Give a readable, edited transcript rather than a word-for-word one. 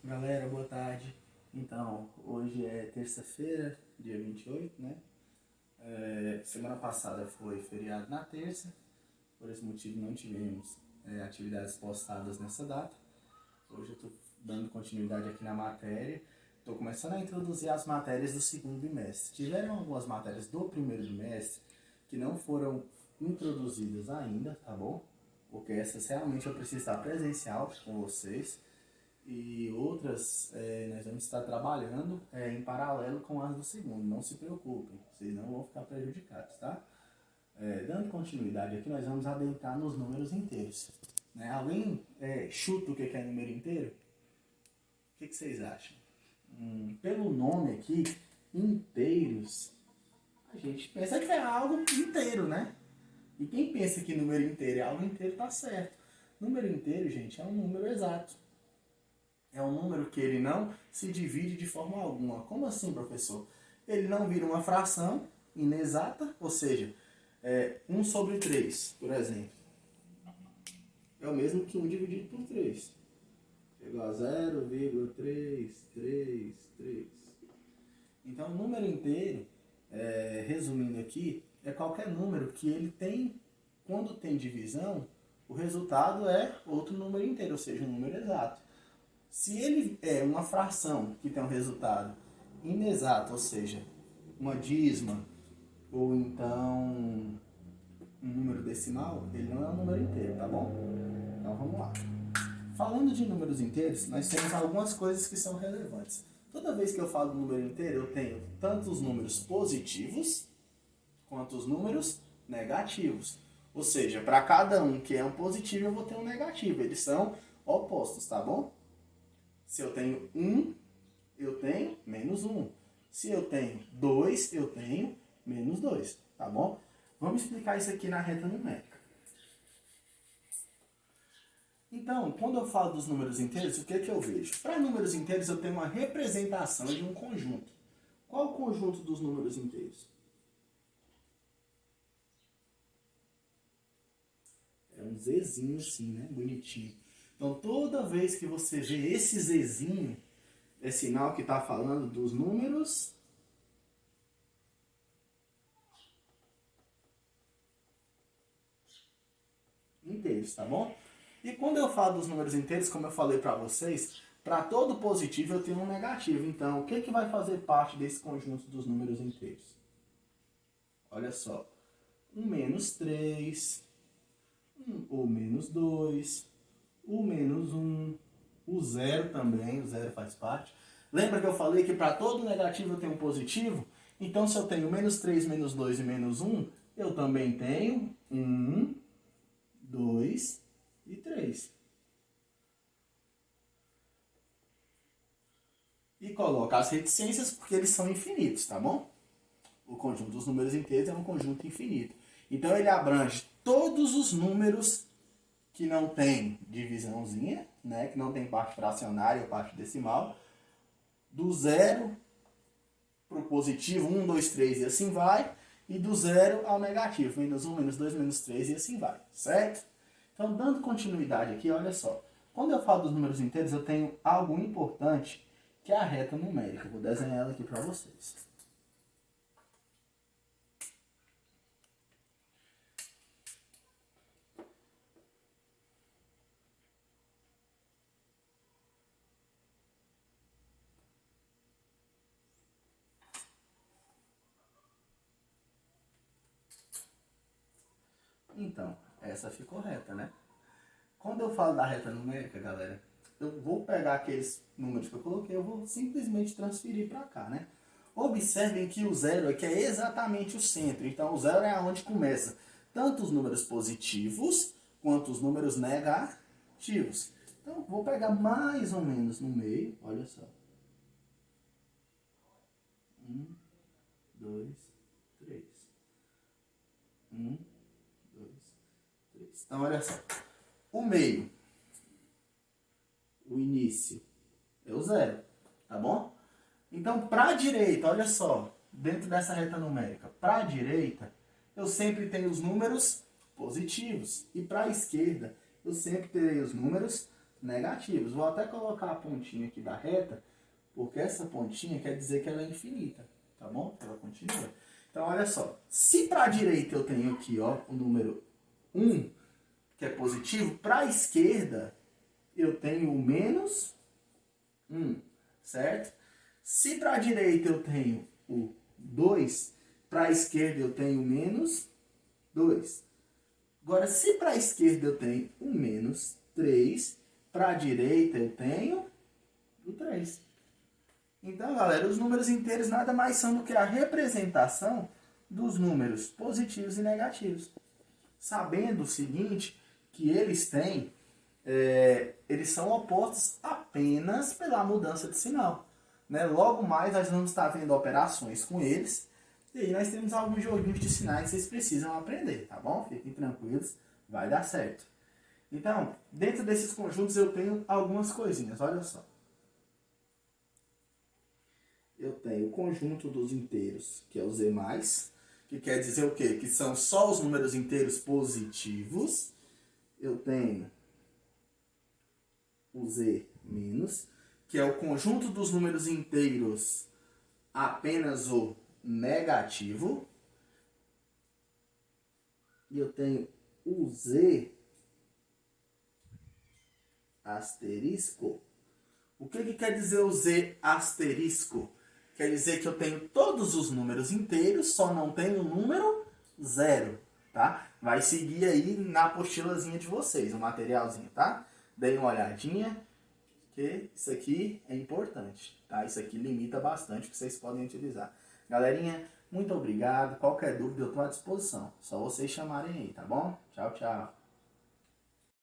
Galera, boa tarde. Então, hoje é terça-feira, dia 28, né? Semana passada foi feriado na terça, por esse motivo não tivemos atividades postadas nessa data. Hoje eu estou dando continuidade aqui na matéria. Estou começando a introduzir as matérias do segundo bimestre. Tiveram algumas matérias do primeiro bimestre que não foram introduzidas ainda, tá bom? Porque essas realmente eu preciso estar presencial com vocês. E outras nós vamos estar trabalhando em paralelo com as do segundo. Não se preocupem, vocês não vão ficar prejudicados, tá? Dando continuidade aqui, nós vamos adentrar nos números inteiros. Né? Alguém chuta o que é número inteiro? O que vocês acham? Pelo nome aqui, inteiros, a gente pensa que é algo inteiro, né? E quem pensa que número inteiro é algo inteiro, tá certo. Número inteiro, gente, é um número exato. É um número que ele não se divide de forma alguma. Como assim, professor? Ele não vira uma fração inexata, ou seja, 1 sobre 3, por exemplo. É o mesmo que 1 dividido por 3. Chegou a 0,333. Então, o número inteiro, resumindo aqui, é qualquer número que ele tem, quando tem divisão, o resultado é outro número inteiro, ou seja, um número exato. Se ele é uma fração que tem um resultado inexato, ou seja, uma dízima, ou então um número decimal, ele não é um número inteiro, tá bom? Então vamos lá. Falando de números inteiros, nós temos algumas coisas que são relevantes. Toda vez que eu falo do número inteiro, eu tenho tanto os números positivos quanto os números negativos. Ou seja, para cada um que é um positivo, eu vou ter um negativo. Eles são opostos, tá bom? Se eu tenho 1, eu tenho menos 1. Se eu tenho 2, eu tenho menos 2. Tá bom? Vamos explicar isso aqui na reta numérica. Então, quando eu falo dos números inteiros, o que é que eu vejo? Para números inteiros, eu tenho uma representação de um conjunto. Qual o conjunto dos números inteiros? É um Zzinho assim, né? Bonitinho. Então, toda vez que você vê esse Zzinho, é sinal que está falando dos números inteiros, tá bom? E quando eu falo dos números inteiros, como eu falei para vocês, para todo positivo eu tenho um negativo. Então, o que vai fazer parte desse conjunto dos números inteiros? Olha só. O menos 3, o menos 2, o menos 1, o zero também, o zero faz parte. Lembra que eu falei que para todo negativo eu tenho um positivo? Então, se eu tenho menos 3, menos 2 e menos 1, eu também tenho 1, 2 e 3. E coloca as reticências porque eles são infinitos, tá bom? O conjunto dos números inteiros é um conjunto infinito. Então ele abrange todos os números que não tem divisãozinha, né, que não tem parte fracionária ou parte decimal, do zero para o positivo, 1, 2, 3 e assim vai, e do zero ao negativo, menos 1, menos 2, menos 3 e assim vai, certo? Então, dando continuidade aqui, olha só. Quando eu falo dos números inteiros, eu tenho algo importante, que é a reta numérica. Eu vou desenhar ela aqui para vocês. Então, essa ficou reta, né? Quando eu falo da reta numérica, galera, eu vou pegar aqueles números que eu coloquei, eu vou simplesmente transferir para cá, né? Observem que o zero aqui é exatamente o centro. Então, o zero é onde começa tanto os números positivos quanto os números negativos. Então, vou pegar mais ou menos no meio, olha só. 1, 2, 3. 1, 2, 3. Então, olha só. O meio, o início, é o zero, tá bom? Então, para a direita, olha só, dentro dessa reta numérica, para a direita, eu sempre tenho os números positivos. E para a esquerda, eu sempre terei os números negativos. Vou até colocar a pontinha aqui da reta, porque essa pontinha quer dizer que ela é infinita, tá bom? Ela continua. Então, olha só. Se para a direita eu tenho aqui, ó, o número 1, que é positivo, para a esquerda eu tenho o menos 1, certo? Se para a direita eu tenho o 2, para a esquerda eu tenho o menos 2. Agora, se para a esquerda eu tenho o menos 3, para a direita eu tenho o 3. Então, galera, os números inteiros nada mais são do que a representação dos números positivos e negativos. Sabendo o seguinte, que eles têm, eles são opostos apenas pela mudança de sinal. Né? Logo mais nós vamos estar vendo operações com eles. E aí nós temos alguns joguinhos de sinais que vocês precisam aprender, tá bom? Fiquem tranquilos, vai dar certo. Então, dentro desses conjuntos eu tenho algumas coisinhas, olha só. Eu tenho o conjunto dos inteiros, que é o Z+, que quer dizer o quê? Que são só os números inteiros positivos. Eu tenho o Z-, que é o conjunto dos números inteiros apenas o negativo. E eu tenho o Z asterisco. O que quer dizer o Z asterisco? Quer dizer que eu tenho todos os números inteiros, só não tenho o número 0, tá? Vai seguir aí na apostilazinha de vocês, o materialzinho, tá? Deem uma olhadinha, que isso aqui é importante, tá? Isso aqui limita bastante o que vocês podem utilizar. Galerinha, muito obrigado. Qualquer dúvida eu estou à disposição. Só vocês chamarem aí, tá bom? Tchau, tchau.